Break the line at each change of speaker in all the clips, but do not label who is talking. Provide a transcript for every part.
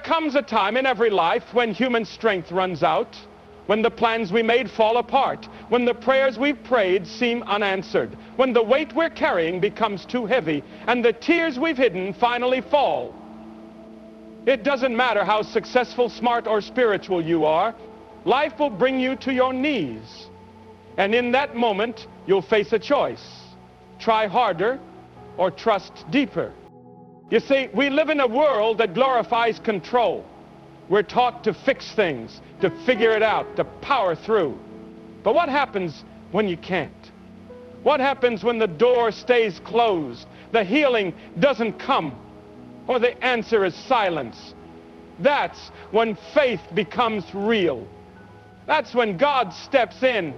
comes a time in every life when human strength runs out, when the plans we made fall apart, when the prayers we've prayed seem unanswered, when the weight we're carrying becomes too heavy, and the tears we've hidden finally fall. It doesn't matter how successful, smart, or spiritual you are, life will bring you to your knees. And in that moment, you'll face a choice. Try harder or trust deeper. You see, we live in a world that glorifies control. We're taught to fix things, to figure it out, to power through. But what happens when you can't? What happens when the door stays closed, the healing doesn't come, or the answer is silence? That's when faith becomes real. That's when God steps in,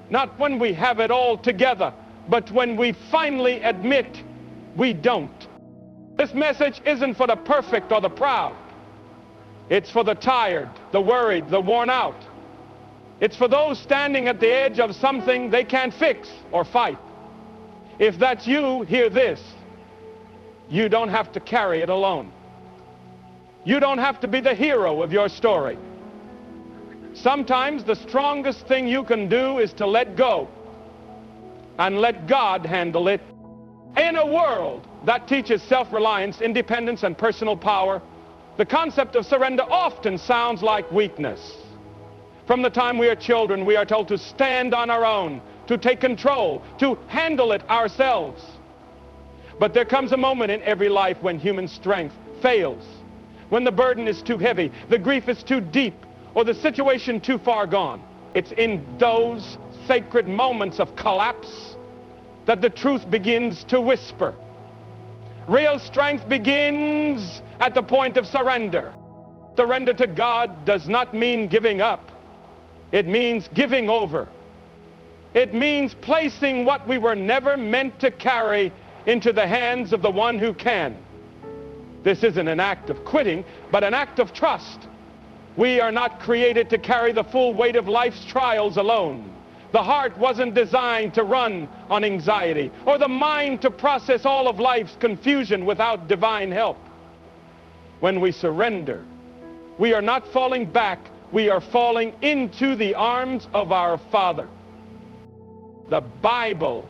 not when we have it all together, but when we finally admit we don't. This message isn't for the perfect or the proud. It's for the tired, the worried, the worn out. It's for those standing at the edge of something they can't fix or fight. If that's you, hear this. You don't have to carry it alone. You don't have to be the hero of your story. Sometimes the strongest thing you can do is to let go and let God handle it. In a world that teaches self-reliance, independence, and personal power, the concept of surrender often sounds like weakness. From the time we are children, we are told to stand on our own, to take control, to handle it ourselves. But there comes a moment in every life when human strength fails, when the burden is too heavy, the grief is too deep, or the situation too far gone. It's in those sacred moments of collapse that the truth begins to whisper. Real strength begins at the point of surrender. Surrender to God does not mean giving up. It means giving over. It means placing what we were never meant to carry into the hands of the one who can. This isn't an act of quitting, but an act of trust. We are not created to carry the full weight of life's trials alone. The heart wasn't designed to run on anxiety, or the mind to process all of life's confusion without divine help. When we surrender, we are not falling back, we are falling into the arms of our Father. The Bible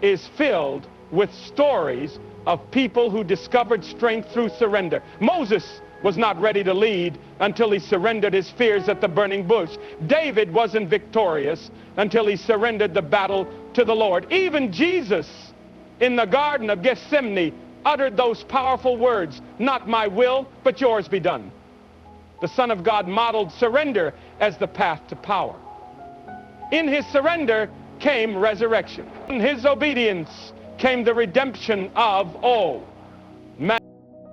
is filled with stories of people who discovered strength through surrender. Moses was not ready to lead until he surrendered his fears at the burning bush. David wasn't victorious until he surrendered the battle to the Lord. Even Jesus in the Garden of Gethsemane uttered those powerful words, "Not my will, but yours be done." The Son of God modeled surrender as the path to power. In his surrender came resurrection. In his obedience came the redemption of all man.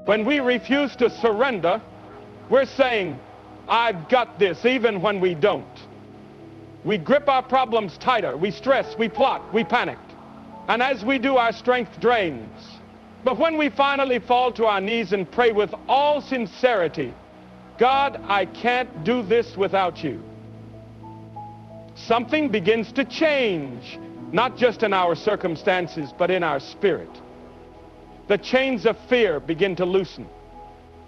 When we refuse to surrender, we're saying, "I've got this," even when we don't. We grip our problems tighter, we stress, we plot, we panic. And as we do, our strength drains. But when we finally fall to our knees and pray with all sincerity, "God, I can't do this without you," something begins to change, not just in our circumstances, but in our spirit. The chains of fear begin to loosen.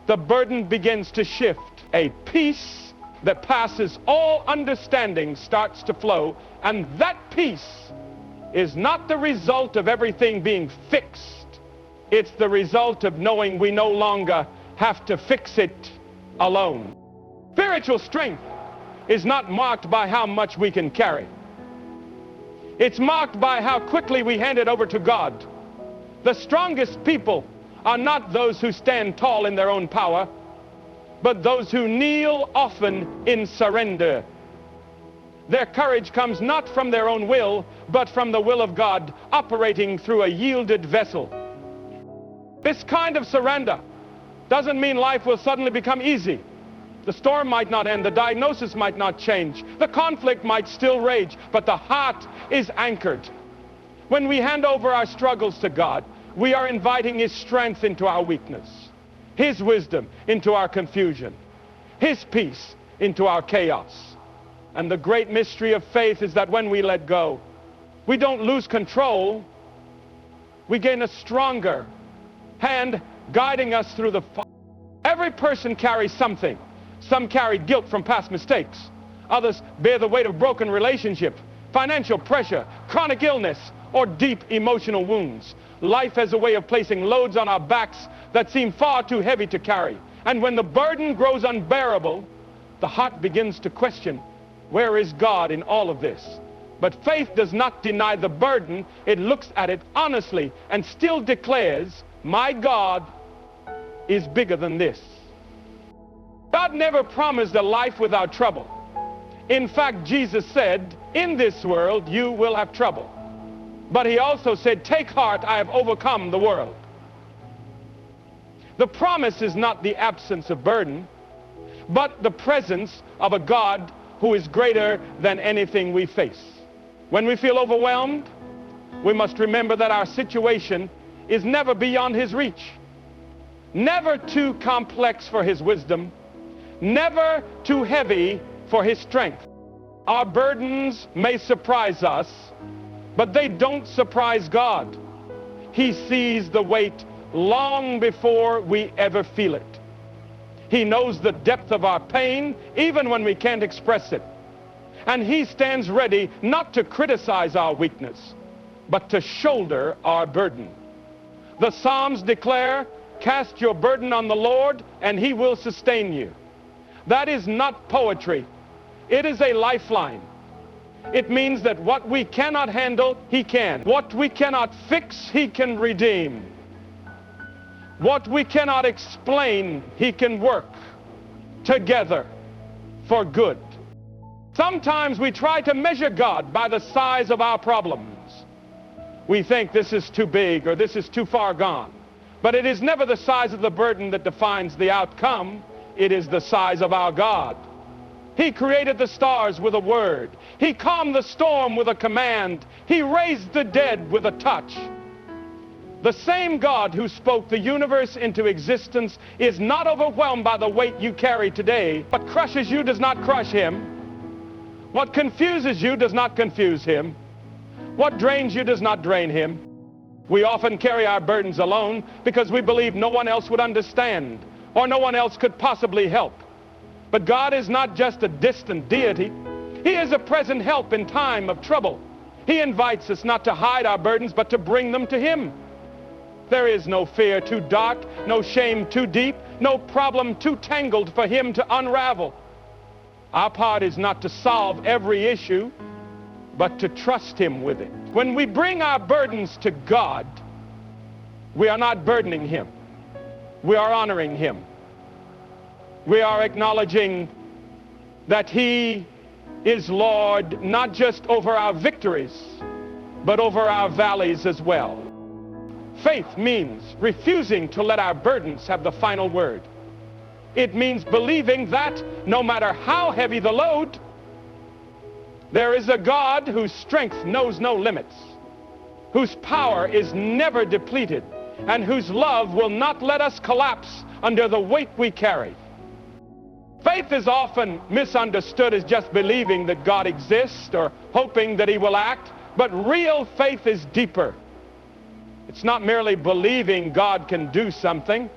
The burden begins to shift. A peace that passes all understanding starts to flow, and that peace is not the result of everything being fixed. It's the result of knowing we no longer have to fix it alone. Spiritual strength is not marked by how much we can carry. It's marked by how quickly we hand it over to God. The strongest people are not those who stand tall in their own power, but those who kneel often in surrender. Their courage comes not from their own will, but from the will of God operating through a yielded vessel. This kind of surrender doesn't mean life will suddenly become easy. The storm might not end, the diagnosis might not change, the conflict might still rage, but the heart is anchored. When we hand over our struggles to God, we are inviting His strength into our weakness, His wisdom into our confusion, His peace into our chaos. And the great mystery of faith is that when we let go, we don't lose control, we gain a stronger hand guiding us through the fire. Every person carries something. Some carry guilt from past mistakes. Others bear the weight of broken relationship, financial pressure, chronic illness, or deep emotional wounds. Life has a way of placing loads on our backs that seem far too heavy to carry. And when the burden grows unbearable, the heart begins to question, where is God in all of this? But faith does not deny the burden. It looks at it honestly and still declares, my God is bigger than this. God never promised a life without trouble. In fact, Jesus said, in this world you will have trouble. But he also said, take heart, I have overcome the world. The promise is not the absence of burden, but the presence of a God who is greater than anything we face. When we feel overwhelmed, we must remember that our situation is never beyond his reach, never too complex for his wisdom, never too heavy for his strength. Our burdens may surprise us, but they don't surprise God. He sees the weight long before we ever feel it. He knows the depth of our pain, even when we can't express it. And he stands ready not to criticize our weakness, but to shoulder our burden. The Psalms declare, cast your burden on the Lord, and he will sustain you. That is not poetry. It is a lifeline. It means that what we cannot handle, he can. What we cannot fix, he can redeem. What we cannot explain, he can work together for good. Sometimes we try to measure God by the size of our problems. We think this is too big or this is too far gone. But it is never the size of the burden that defines the outcome. It is the size of our God. He created the stars with a word. He calmed the storm with a command. He raised the dead with a touch. The same God who spoke the universe into existence is not overwhelmed by the weight you carry today. What crushes you does not crush him. What confuses you does not confuse him. What drains you does not drain him. We often carry our burdens alone because we believe no one else would understand or no one else could possibly help. But God is not just a distant deity. He is a present help in time of trouble. He invites us not to hide our burdens, but to bring them to him. There is no fear too dark, no shame too deep, no problem too tangled for him to unravel. Our part is not to solve every issue, but to trust him with it. When we bring our burdens to God, we are not burdening him. We are honoring him. We are acknowledging that he is Lord not just over our victories, but over our valleys as well. Faith means refusing to let our burdens have the final word. It means believing that no matter how heavy the load, there is a God whose strength knows no limits, whose power is never depleted, and whose love will not let us collapse under the weight we carry. Faith is often misunderstood as just believing that God exists or hoping that he will act, but real faith is deeper. It's not merely believing God can do something.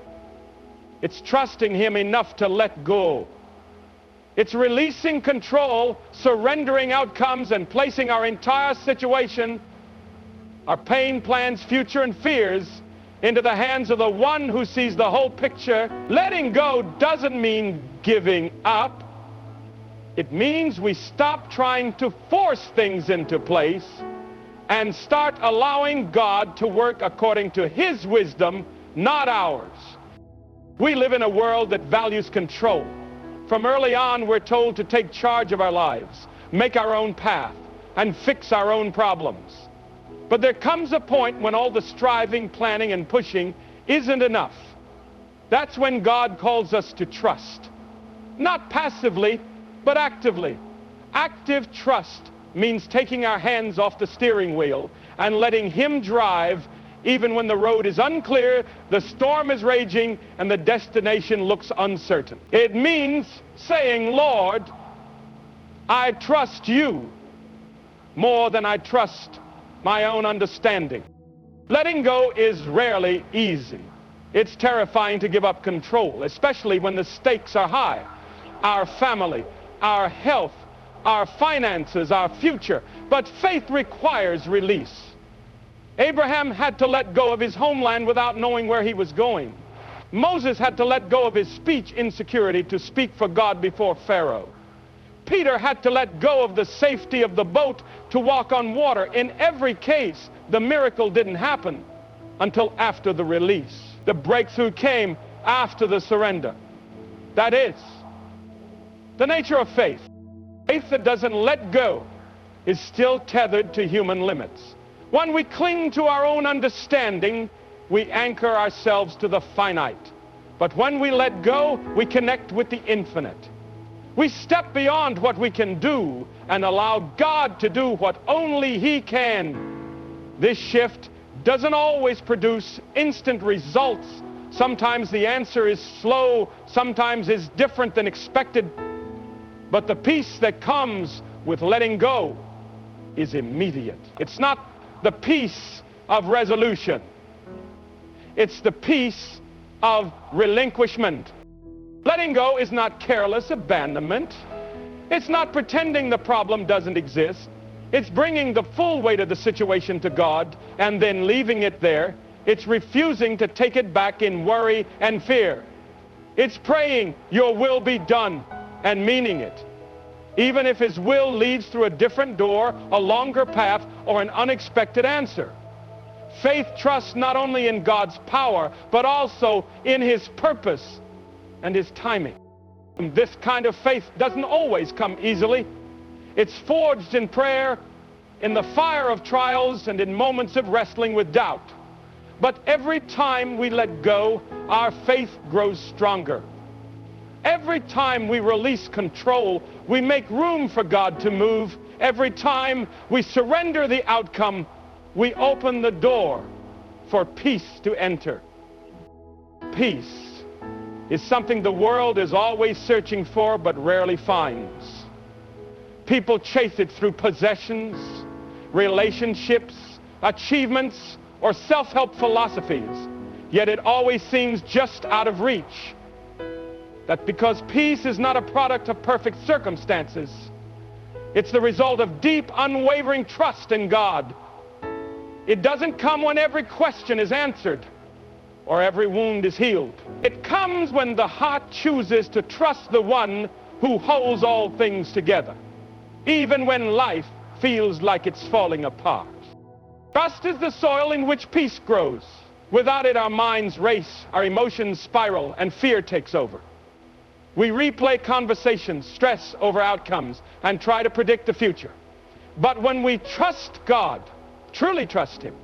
It's trusting him enough to let go. It's releasing control, surrendering outcomes, and placing our entire situation, our pain, plans, future, and fears into the hands of the one who sees the whole picture. Letting go doesn't mean giving up. It means we stop trying to force things into place and start allowing God to work according to his wisdom, not ours. We live in a world that values control. From early on, we're told to take charge of our lives, make our own path, and fix our own problems. But there comes a point when all the striving, planning, and pushing isn't enough. That's when God calls us to trust. Not passively, but actively. Active trust means taking our hands off the steering wheel and letting him drive even when the road is unclear, the storm is raging, and the destination looks uncertain. It means saying, Lord, I trust you more than I trust my own understanding. Letting go is rarely easy. It's terrifying to give up control, especially when the stakes are high. Our family, our health, our finances, our future. But faith requires release. Abraham had to let go of his homeland without knowing where he was going. Moses had to let go of his speech insecurity to speak for God before Pharaoh. Peter had to let go of the safety of the boat to walk on water. In every case, the miracle didn't happen until after the release. The breakthrough came after the surrender. That is the nature of faith. Faith that doesn't let go is still tethered to human limits. When we cling to our own understanding, we anchor ourselves to the finite. But when we let go, we connect with the infinite. We step beyond what we can do and allow God to do what only He can. This shift doesn't always produce instant results. Sometimes the answer is slow, sometimes is different than expected. But the peace that comes with letting go is immediate. It's not the peace of resolution. It's the peace of relinquishment. Letting go is not careless abandonment. It's not pretending the problem doesn't exist. It's bringing the full weight of the situation to God and then leaving it there. It's refusing to take it back in worry and fear. It's praying, "Your will be done," and meaning it, even if His will leads through a different door, a longer path, or an unexpected answer. Faith trusts not only in God's power, but also in His purpose and His timing. And this kind of faith doesn't always come easily. It's forged in prayer, in the fire of trials, and in moments of wrestling with doubt. But every time we let go, our faith grows stronger. Every time we release control, we make room for God to move. Every time we surrender the outcome, we open the door for peace to enter. Peace is something the world is always searching for but rarely finds. People chase it through possessions, relationships, achievements, or self-help philosophies, yet it always seems just out of reach. That because peace is not a product of perfect circumstances, it's the result of deep, unwavering trust in God. It doesn't come when every question is answered or every wound is healed. It comes when the heart chooses to trust the one who holds all things together, even when life feels like it's falling apart. Trust is the soil in which peace grows. Without it, our minds race, our emotions spiral, and fear takes over. We replay conversations, stress over outcomes, and try to predict the future. But when we trust God, truly trust Him,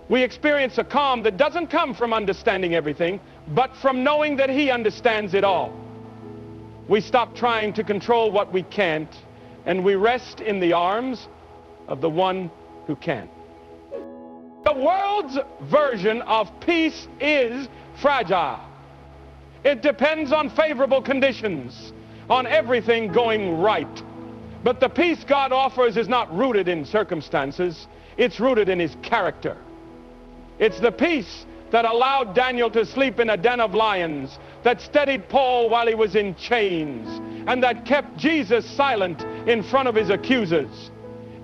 we experience a calm that doesn't come from understanding everything, but from knowing that He understands it all. We stop trying to control what we can't, and we rest in the arms of the one who can. The world's version of peace is fragile. It depends on favorable conditions, on everything going right. But the peace God offers is not rooted in circumstances. It's rooted in His character. It's the peace that allowed Daniel to sleep in a den of lions, that steadied Paul while he was in chains, and that kept Jesus silent in front of his accusers.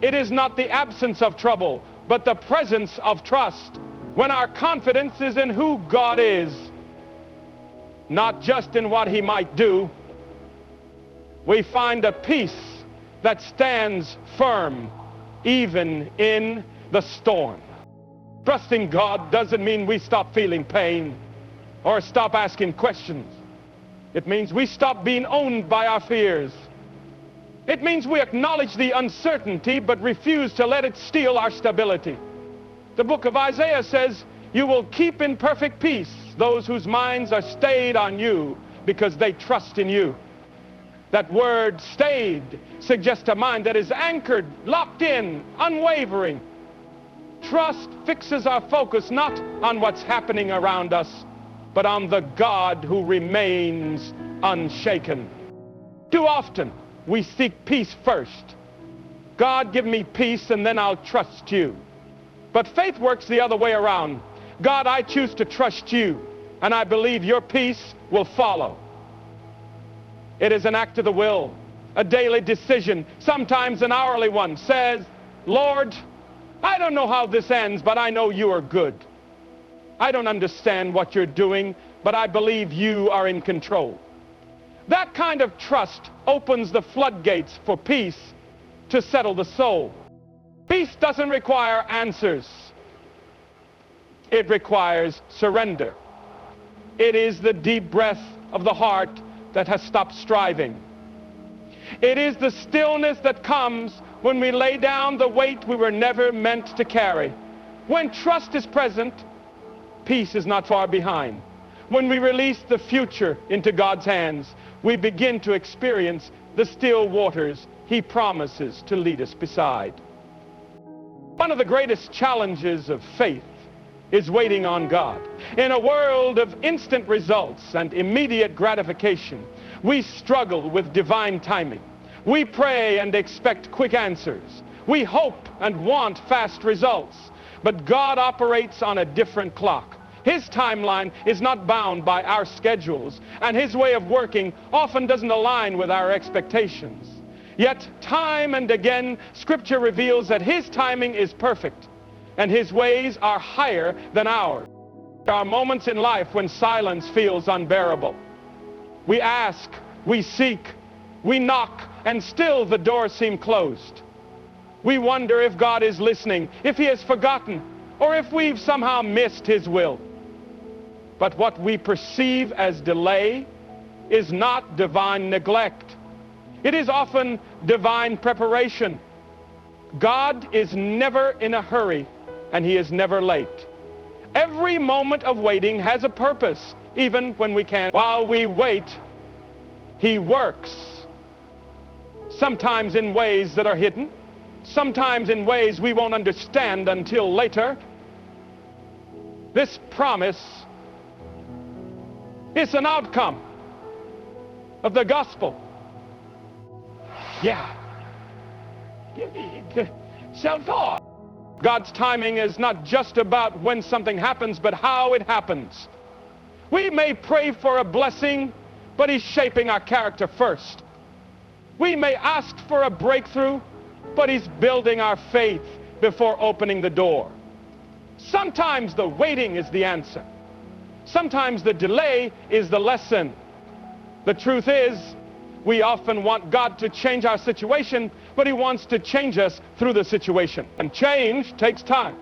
It is not the absence of trouble, but the presence of trust. When our confidence is in who God is, not just in what He might do, we find a peace that stands firm even in the storm. Trusting God doesn't mean we stop feeling pain or stop asking questions. It means we stop being owned by our fears. It means we acknowledge the uncertainty but refuse to let it steal our stability. The book of Isaiah says, "You will keep in perfect peace those whose minds are stayed on you because they trust in you." That word "stayed" suggests a mind that is anchored, locked in, unwavering. Trust fixes our focus not on what's happening around us, but on the God who remains unshaken. Too often, we seek peace first. God, give me peace and then I'll trust you. But faith works the other way around. God, I choose to trust you. and I believe your peace will follow. It is an act of the will, a daily decision, sometimes an hourly one. Says, Lord, I don't know how this ends, but I know you are good. I don't understand what you're doing, but I believe you are in control. That kind of trust opens the floodgates for peace to settle the soul. Peace doesn't require answers. It requires surrender. It is the deep breath of the heart that has stopped striving. It is the stillness that comes when we lay down the weight we were never meant to carry. When trust is present, peace is not far behind. When we release the future into God's hands, we begin to experience the still waters He promises to lead us beside. One of the greatest challenges of faith is waiting on God. In a world of instant results and immediate gratification, we struggle with divine timing. We pray and expect quick answers. We hope and want fast results. But God operates on a different clock. His timeline is not bound by our schedules, and His way of working often doesn't align with our expectations. Yet, time and again, Scripture reveals that His timing is perfect, and His ways are higher than ours. There are moments in life when silence feels unbearable. We ask, we seek, we knock, and still the doors seem closed. We wonder if God is listening, if He has forgotten, or if we've somehow missed His will. But what we perceive as delay is not divine neglect. It is often divine preparation. God is never in a hurry, and He is never late. Every moment of waiting has a purpose, even when we can't. While we wait, He works. Sometimes in ways that are hidden, sometimes in ways we won't understand until later. This promise is an outcome of the gospel. Yeah. Give me self-thought. God's timing is not just about when something happens, but how it happens. We may pray for a blessing, but He's shaping our character first. We may ask for a breakthrough, but He's building our faith before opening the door. Sometimes the waiting is the answer. Sometimes the delay is the lesson. The truth is, we often want God to change our situation, but He wants to change us through the situation. And change takes time.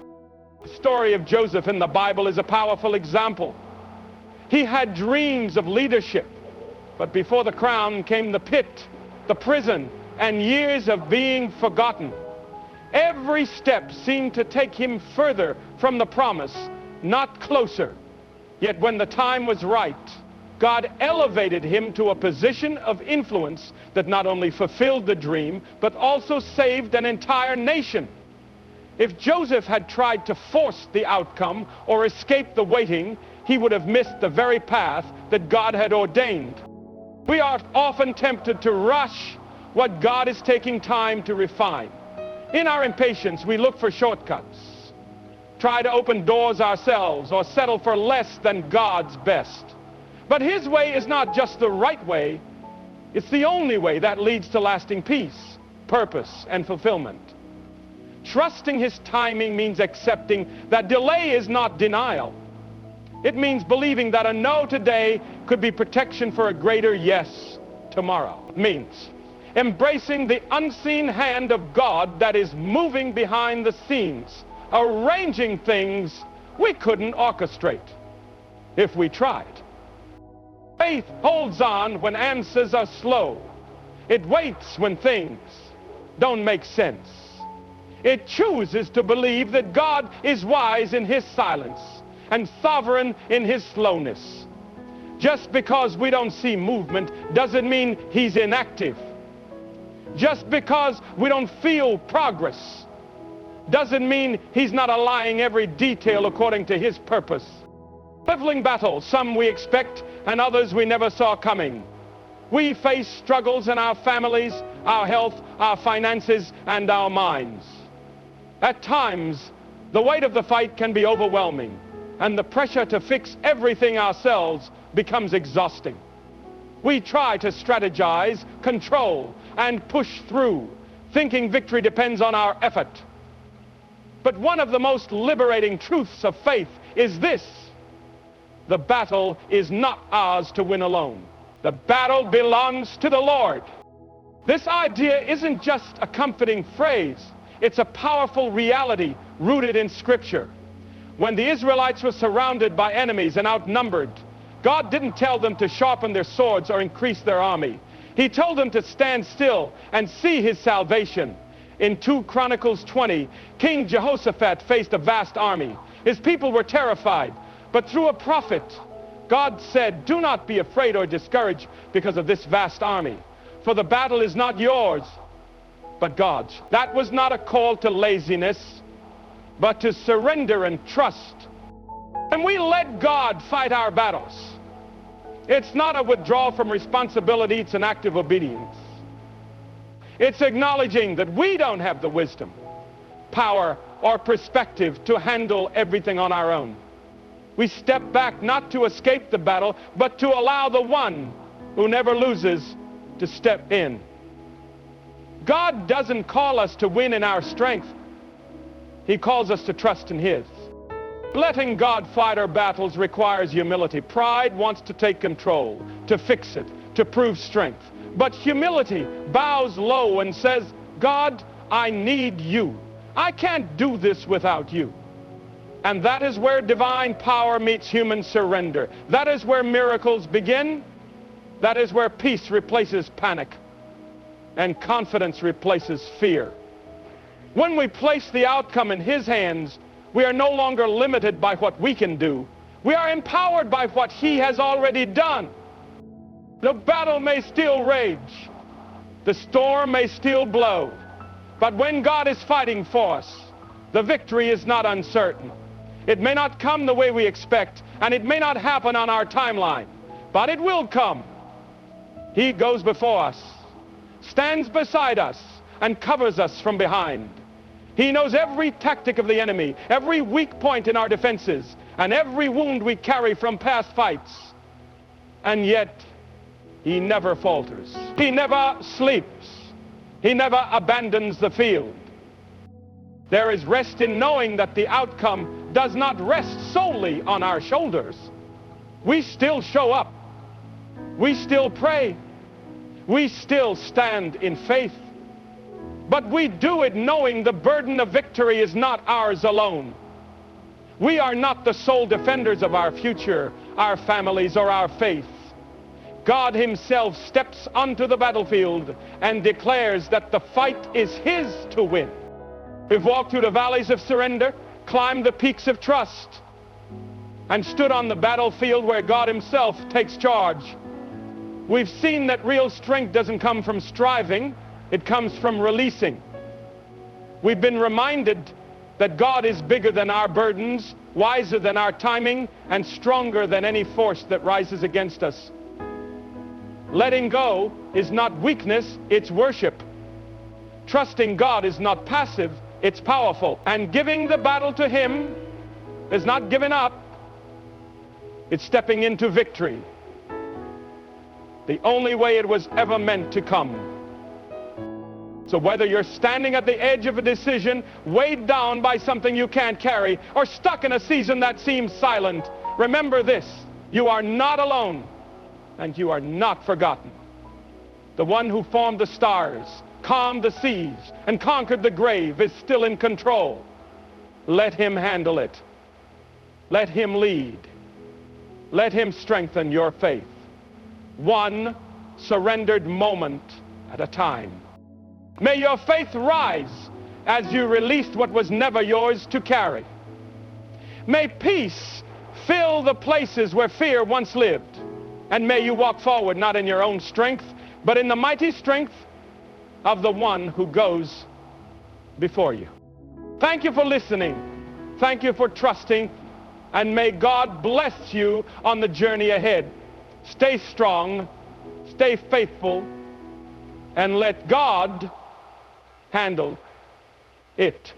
The story of Joseph in the Bible is a powerful example. He had dreams of leadership, but before the crown came the pit, the prison, and years of being forgotten. Every step seemed to take him further from the promise, not closer. Yet when the time was right, God elevated him to a position of influence that not only fulfilled the dream, but also saved an entire nation. If Joseph had tried to force the outcome or escape the waiting, he would have missed the very path that God had ordained. We are often tempted to rush what God is taking time to refine. In our impatience, we look for shortcuts, try to open doors ourselves, or settle for less than God's best. But His way is not just the right way, it's the only way that leads to lasting peace, purpose, and fulfillment. Trusting His timing means accepting that delay is not denial. It means believing that a no today could be protection for a greater yes tomorrow. It means embracing the unseen hand of God that is moving behind the scenes, arranging things we couldn't orchestrate if we tried. Faith holds on when answers are slow. It waits when things don't make sense. It chooses to believe that God is wise in His silence and sovereign in His slowness. Just because we don't see movement doesn't mean He's inactive. Just because we don't feel progress doesn't mean He's not aligning every detail according to His purpose. Battling battles, some we expect and others we never saw coming. We face struggles in our families, our health, our finances, and our minds. At times, the weight of the fight can be overwhelming. and the pressure to fix everything ourselves becomes exhausting. We try to strategize, control, and push through, thinking victory depends on our effort. But one of the most liberating truths of faith is this: the battle is not ours to win alone. The battle belongs to the Lord. This idea isn't just a comforting phrase. It's a powerful reality rooted in Scripture. When the Israelites were surrounded by enemies and outnumbered, God didn't tell them to sharpen their swords or increase their army. He told them to stand still and see his salvation. In 2 Chronicles 20, King Jehoshaphat faced a vast army. His people were terrified, but through a prophet, God said, "Do not be afraid or discouraged because of this vast army, for the battle is not yours, but God's." That was not a call to laziness, but to surrender and trust. And we let God fight our battles. It's not a withdrawal from responsibility, it's an act of obedience. It's acknowledging that we don't have the wisdom, power, or perspective to handle everything on our own. We step back not to escape the battle, but to allow the one who never loses to step in. God doesn't call us to win in our strength. He calls us to trust in his. Letting God fight our battles requires humility. Pride wants to take control, to fix it, to prove strength. But humility bows low and says, "God, I need you. I can't do this without you." And that is where divine power meets human surrender. That is where miracles begin. That is where peace replaces panic and confidence replaces fear. When we place the outcome in his hands, we are no longer limited by what we can do. We are empowered by what he has already done. The battle may still rage. The storm may still blow. But when God is fighting for us, the victory is not uncertain. It may not come the way we expect, and it may not happen on our timeline, but it will come. He goes before us, stands beside us, and covers us from behind. He knows every tactic of the enemy, every weak point in our defenses, and every wound we carry from past fights. And yet, he never falters. He never sleeps. He never abandons the field. There is rest in knowing that the outcome does not rest solely on our shoulders. We still show up. We still pray. We still stand in faith. But we do it knowing the burden of victory is not ours alone. We are not the sole defenders of our future, our families, or our faith. God himself steps onto the battlefield and declares that the fight is his to win. We've walked through the valleys of surrender, climbed the peaks of trust, and stood on the battlefield where God himself takes charge. We've seen that real strength doesn't come from striving, it comes from releasing. We've been reminded that God is bigger than our burdens, wiser than our timing, and stronger than any force that rises against us. Letting go is not weakness, it's worship. Trusting God is not passive, it's powerful. And giving the battle to him is not giving up, it's stepping into victory. The only way it was ever meant to come. So whether you're standing at the edge of a decision, weighed down by something you can't carry, or stuck in a season that seems silent, remember this: you are not alone, and you are not forgotten. The one who formed the stars, calmed the seas, and conquered the grave is still in control. Let him handle it. Let him lead. Let him strengthen your faith. One surrendered moment at a time. May your faith rise as you released what was never yours to carry. May peace fill the places where fear once lived. And may you walk forward not in your own strength, but in the mighty strength of the one who goes before you. Thank you for listening. Thank you for trusting. And may God bless you on the journey ahead. Stay strong, stay faithful, and let God handle it.